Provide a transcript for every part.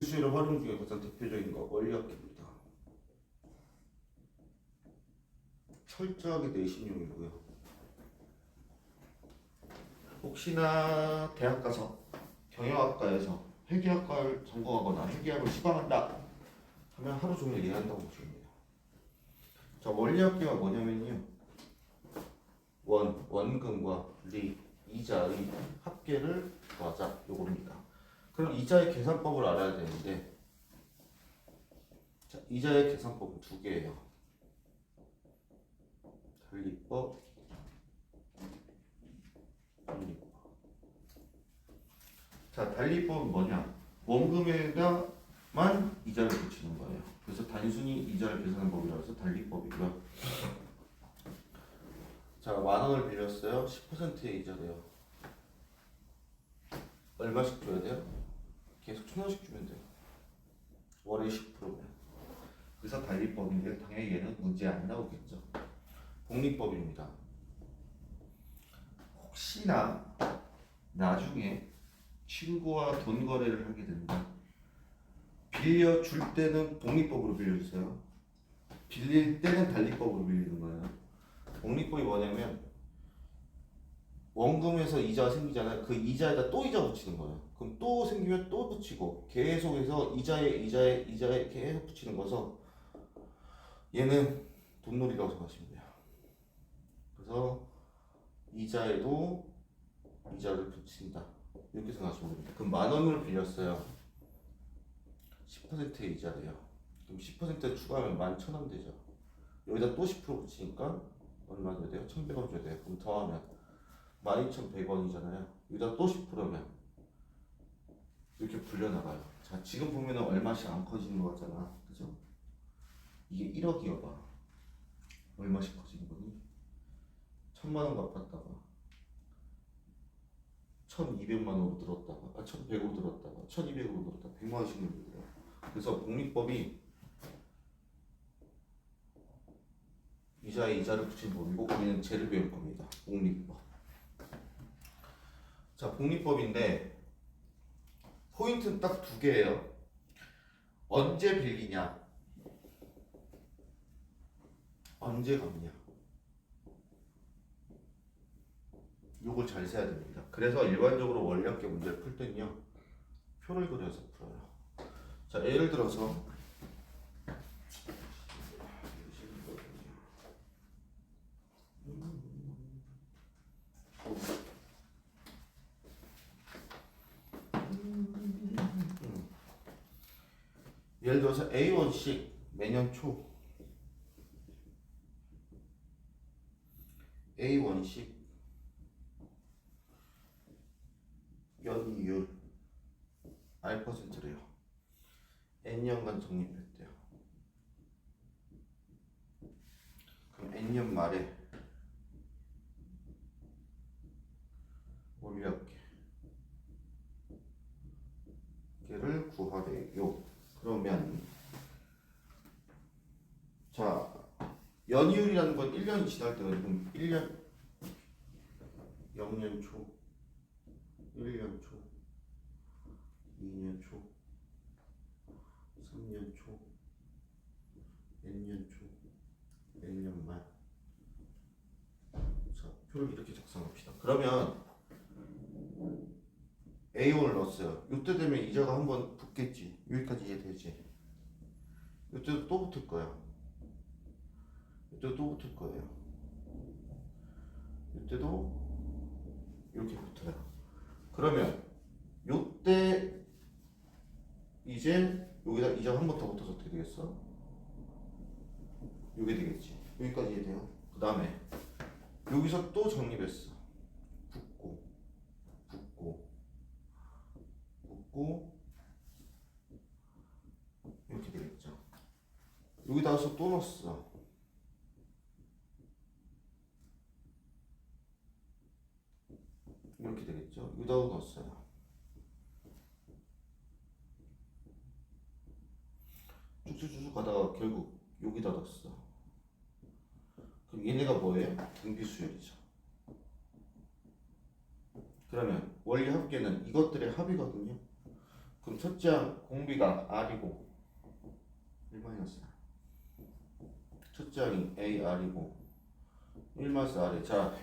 수시로 활용 중에 가장 대표적인 거 원리학기입니다. 철저하게 내신용이고요. 혹시나 대학 가서 경영학과에서 회계학과를 전공하거나 회계학을 수강한다 하면 하루 종일 이해한다고 보시면 돼요. 자, 원리학기가 뭐냐면요, 원금과 리, 이자의 합계를 구하자, 요겁니다. 그럼 이자의 계산법을 알아야 되는데, 자, 이자의 계산법은 두 개예요. 달리법, 달리법. 자, 달리법은 뭐냐? 원금에다만 이자를 붙이는 거예요. 그래서 단순히 이자를 계산하는 법이라고 해서 달리법이고요. 자, 10,000원을 빌렸어요. 10%의 이자래요. 얼마씩 줘야 돼요? 계속 1,000원씩 주면 돼요. 월에 10%면. 그래서 달리법인데 당연히 얘는 문제 안 나오겠죠. 복리법입니다. 혹시나 나중에 친구와 돈 거래를 하게 된다. 빌려줄 때는 복리법으로 빌려주세요. 빌릴 때는 달리법으로 빌리는 거예요. 복리법이 뭐냐면 원금에서 이자가 생기잖아요. 그 이자에다 또 이자 붙이는 거예요. 그럼 또 생기면 또 붙이고 계속해서 이자에 계속 붙이는 거서 얘는 돈놀이라고 생각하시면 돼요. 그래서 이자에도 이자를 붙인다, 이렇게 생각하시면 됩니다. 그럼 10,000원을 빌렸어요. 10%의 이자래요. 그럼 10% 추가하면 11,000원 되죠. 여기다 또 10% 붙이니까 얼마 줘야 돼요? 1,100원 줘야 돼요. 그럼 더하면 12,100원이잖아요. 여기다 또 10%면 이렇게 불려나가요. 자, 지금 보면은 얼마씩 안 커지는 거 같잖아. 그죠? 이게 1억이어봐. 얼마씩 커지는 거니? 1,000만 원 갚았다가 1,200만 원으로 들었다가 1,100으로 들었다가 1,200으로 들었다가 100만 원씩 늘더라고요. 그래서 복리법이 이자에 이자를 붙인 법이고, 우리는 쟤를 배울 겁니다. 복리법. 자, 복리법인데 포인트는 딱 두 개예요. 언제 빌리냐, 언제 갚냐. 요걸 잘 세야 됩니다. 그래서 일반적으로 원리학계 문제를 풀 때는요, 표를 그려서 풀어요. 자, 예를 들어서 예를 들어서 A1씩 매년 초 A1씩 연이율 R%래요. N년간 적립했대요. 그럼 N년 말에 원리학계를 구하래요. 그러면 자, 연이율이라는 건 1년이 지날 때가 지금 1년 0년 초, 1년 초, 2년 초, 3년 초, N년 초, N년 말. 자, 표를 이렇게 작성합시다. 그러면 A1을 넣었어요. 이때 되면 이자가 한번 붙겠지. 여기까지 이해되지? 이때도 또 붙을 거야. 이때도 또 붙을 거예요. 이때도 이렇게 붙어요. 그러면 요때 이제 여기다 이자가 한 번 더 붙어서 어떻게 되겠어? 요게 되겠지. 여기까지 이해돼요? 그 다음에 여기서 또 적립했어. 붙고 붙고 붙고 이렇게 되겠죠. 여기다가서 또 넣었어. 이렇게 되겠죠. 여기다가 넣었어요. 쭉쭉쭉 가다가 결국 여기다 넣었어. 그럼 얘네가 뭐예요? 등비수열이죠. 그러면 원리 합계는 이것들의 합이거든요. 그럼 첫째 항 공비가 R이고 1-R. 첫째 항이 AR이고 1-R에 자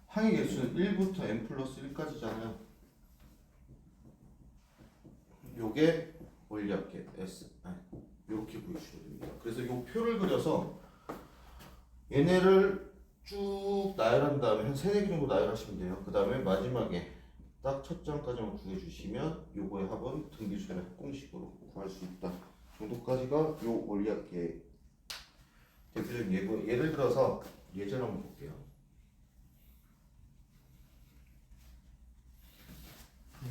항의 개수는 1부터 n 플러스 1까지잖아요. 요게 원리합계 S 이렇게 구해주시면 됩니다. 그래서 요 표를 그려서 얘네를 쭉 나열한 다음에 한 3-4개 정도 나열하시면 돼요. 그 다음에 마지막에 딱 첫 장까지만 구해주시면 요거의 합은 등기수열의 합공식으로 구할 수 있다 정도까지가 요 원리합계의 대표적인 예고. 예를 들어서 예제를 한번 볼게요.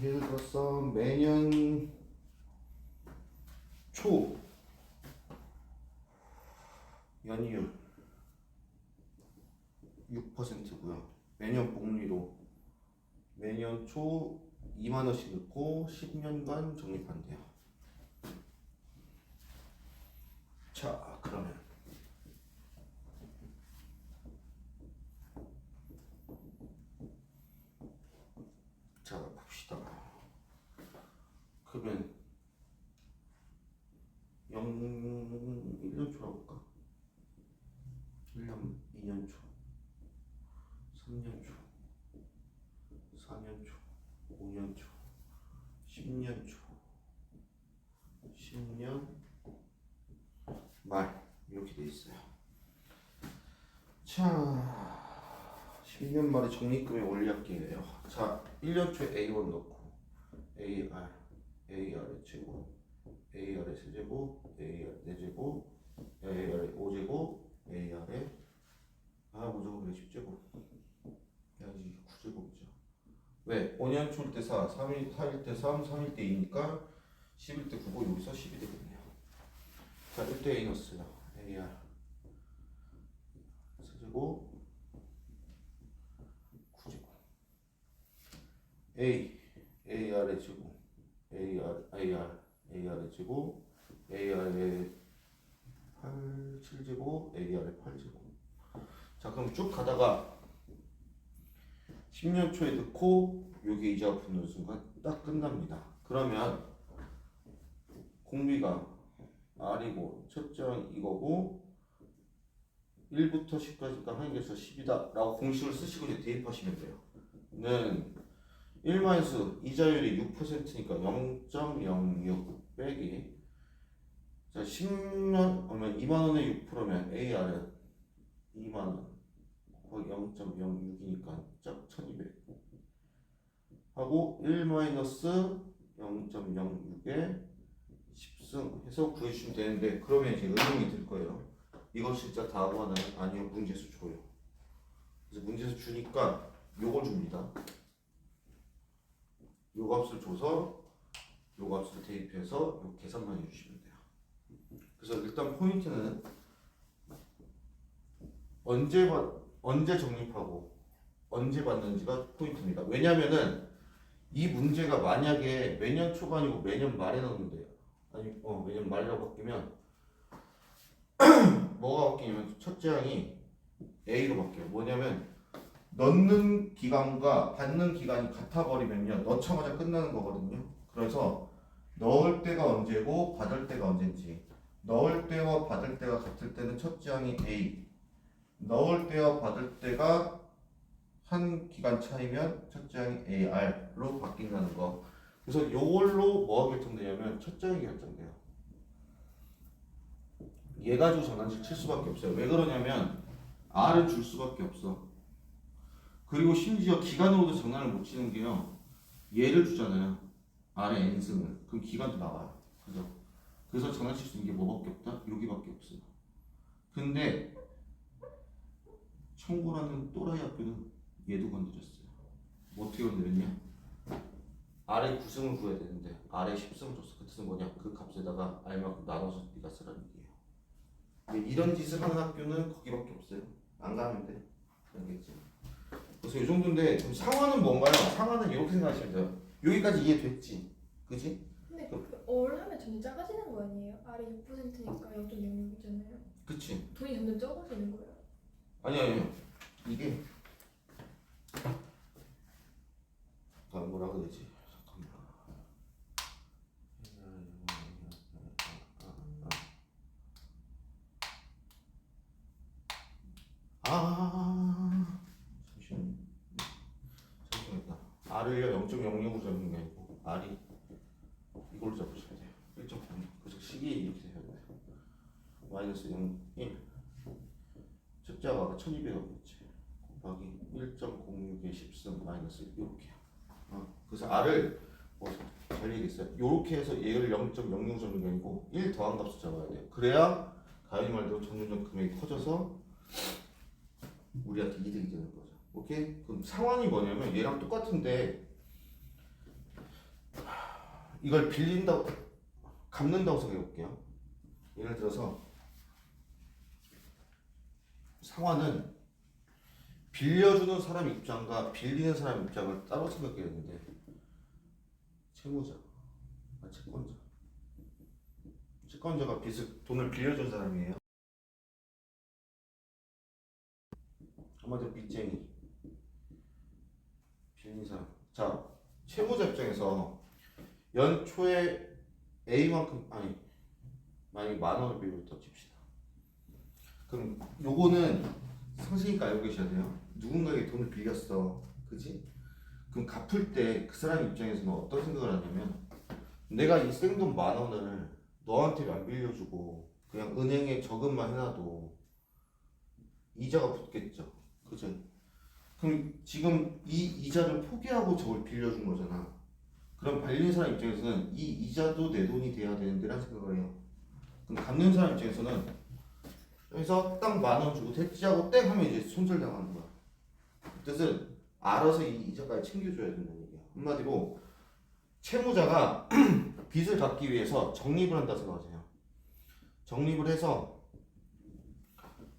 예를 들어서 매년 초 연이율 6%고요. 매년 복리로 매년 초 2만 원씩 넣고 10년간 적립한대요. 자, 그러면 자 봅시다. 그러면 1년 초라고 볼까? 1년, 2년 초, 3년 초, 4년 초, 5년 초, 10년 초, 10년 말 이렇게 돼 있어요. 자, 10년 말에 적립금의 원리합계예요. 자, 1년 초에 A1 넣고 AR, AR의 제곱, AR의 세제곱, AR 4제곱, AR의 5제곱, AR의 5제곱 10제곱 야지 9제곱이죠. 왜? 5년 초일 때 4, 4일 때 3, 3일 때 2니까 10일 때 9고 여기서 10이 되겠네요. 자, 이때 A 넣었어요. AR 세제곱 9제곱 AR의 제곱 AR의 제곱 AR의 7제곱 AR의 8제곱. 자, 그럼 쭉 가다가 10년 초에 넣고 여기 이자가 붙는 순간 딱 끝납니다. 그러면 공비가 R이고 첫장 이거고 1부터 10까지가 한개에서 10이다 라고 공식을 쓰시고 이제 대입하시면 돼요. 는 1만수 이자율이 6%니까 0.06 빼기 자 10년 그러면 2만원에 6%면 AR은 2만원 거의 0.06이니까 짝 1200 하고 1 마이너스 0.06에 10승 해서 구해주시면 되는데 그러면 이제 의문이 들 거예요. 이걸 진짜 다 하고 하나요? 아니요, 문제수 줘요. 그래서 문제수 주니까 요걸 줍니다. 요 값을 줘서 요 값을 대입해서 요 계산만 해주시면 돼요. 그래서 일단 포인트는 언제 적립하고 언제 받는지가 포인트입니다. 왜냐면은 이 문제가 만약에 매년 초가 아니고 매년 말에 넣는데요. 아니 매년 말이라고 바뀌면 뭐가 바뀌냐면 첫째 항이 A로 바뀌어요. 뭐냐면 넣는 기간과 받는 기간이 같아 버리면요 넣자마자 끝나는 거거든요. 그래서 넣을 때가 언제고 받을 때가 언제인지 넣을 때와 받을 때가 같을 때는 첫째 항이 A 넣을 때와 받을 때가 한 기간 차이면 첫째 항이 AR로 바뀐다는 거. 그래서 요걸로 뭐가 결정되냐면 첫째 항이 결정돼요. 얘 가지고 장난질 칠 수밖에 없어요. 왜 그러냐면 R은 줄 수밖에 없어. 그리고 심지어 기간으로도 장난을 못 치는 게요. 얘를 주잖아요. R의 n승을. 그럼 기간도 나와요. 그죠? 그래서 장난칠 수 있는 게 뭐밖에 없다? 여기밖에 없어요. 근데 청구라는 또라이 학교는 얘도 건드렸어요. 어떻게 건드렸냐? R의 9승을 구해야 되는데 R의 10승을 줬어. 그 뜻은 뭐냐? 그 값에다가 R만큼 나눠서 네가 쓰라는 얘기예요. 이런 짓을 하는 학교는 거기밖에 없어요. 안 가면 돼. 알겠지? 그래서 이 정도인데 그럼 상하는 뭔가요? 상하는 이렇게 생각하시면 돼요. 여기까지 이해됐지? 그지? 근데 올 하면 점점 작아지는 거 아니에요? R이 6%니까 0.06이잖아요. 그치? 돈이 점점 적어지는 거예요. 아니요. 이게 뭐라 그러지? 잠깐만. R을요 0.00으로 잡는 게 아니고 R이 이걸로 잡으셔야 돼요. 1.0. 그래서 식이 이렇게 돼야 돼요. 마이너스 0, 1. 숫자가 아까 1200이었지. 곱하기 1.06의 10승 마이너스 이렇게. 그래서 R을 잘 얘기했어요. 이렇게 해서 얘를 0.00 잡는 게 아니고 1 더한 값을 잡아야 돼요. 그래야 가연이 말대로 점점점 금액이 커져서 우리한테 이득이 되는 거죠. 오케이? 그럼 상환이 뭐냐면 얘랑 똑같은데 이걸 빌린다고 갚는다고 생각해 볼게요. 예를 들어서 상환은 빌려주는 사람 입장과 빌리는 사람 입장을 따로 생각해야 되는데 채무자, 채권자가 돈을 빌려준 사람이에요. 한마디로 빚쟁이, 빌린 사람. 자, 채무자 입장에서 연초에 A만큼 만약에 10,000원을 빌려줬다 칩시다. 그럼 요거는 선생님께 알고 계셔야 돼요. 누군가에게 돈을 빌렸어, 그지? 그럼 갚을 때 그 사람 입장에서는 어떤 생각을 하냐면 내가 이 생돈 10,000원을 너한테 안 빌려주고 그냥 은행에 저금만 해놔도 이자가 붙겠죠, 그죠? 그럼 지금 이 이자를 포기하고 저걸 빌려준 거잖아. 그럼 빌린 사람 입장에서는 이 이자도 내 돈이 돼야 되는데라는 생각을 해요. 그럼 갚는 사람 입장에서는 여기서 딱 10,000원 주고 대치하고 땡 하면 이제 손절당하는 거야. 그 뜻은 알아서 이 이자까지 챙겨줘야 된다는 얘기야. 한마디로 채무자가 빚을 갚기 위해서 적립을 한다 생각하세요. 적립을 해서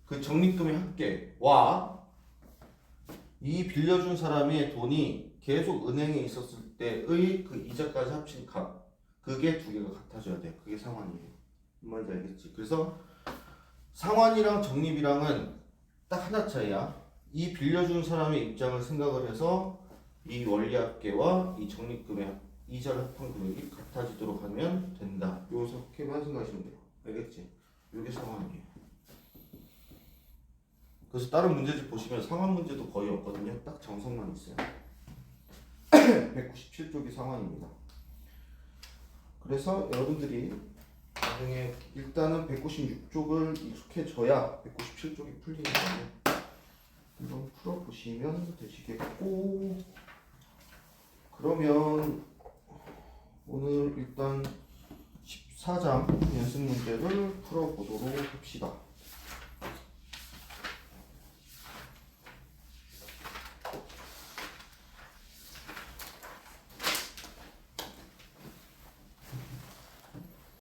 그 적립금의 합계와 이 빌려준 사람의 돈이 계속 은행에 있었을 때의 그 이자까지 합친 값, 그게 두 개가 같아져야 돼요. 그게 상환이에요. 뭔지 알겠지? 그래서 상환이랑 적립이랑은 딱 하나 차이야. 이 빌려준 사람의 입장을 생각을 해서 이 원리합계와 이 적립금의 이자를 합한 금액이 같아지도록 하면 된다. 요렇게만 생각하시면 돼요. 알겠지? 이게 상환이에요. 그래서 다른 문제집 보시면 상환 문제도 거의 없거든요. 딱 정석만 있어요. 197쪽이 상환입니다. 그래서 여러분들이 나중에 일단은 196쪽을 익숙해져야 197쪽이 풀리는 거예요. 이건 풀어보시면 되시겠고, 그러면 오늘 일단 14장 연습 문제를 풀어보도록 합시다.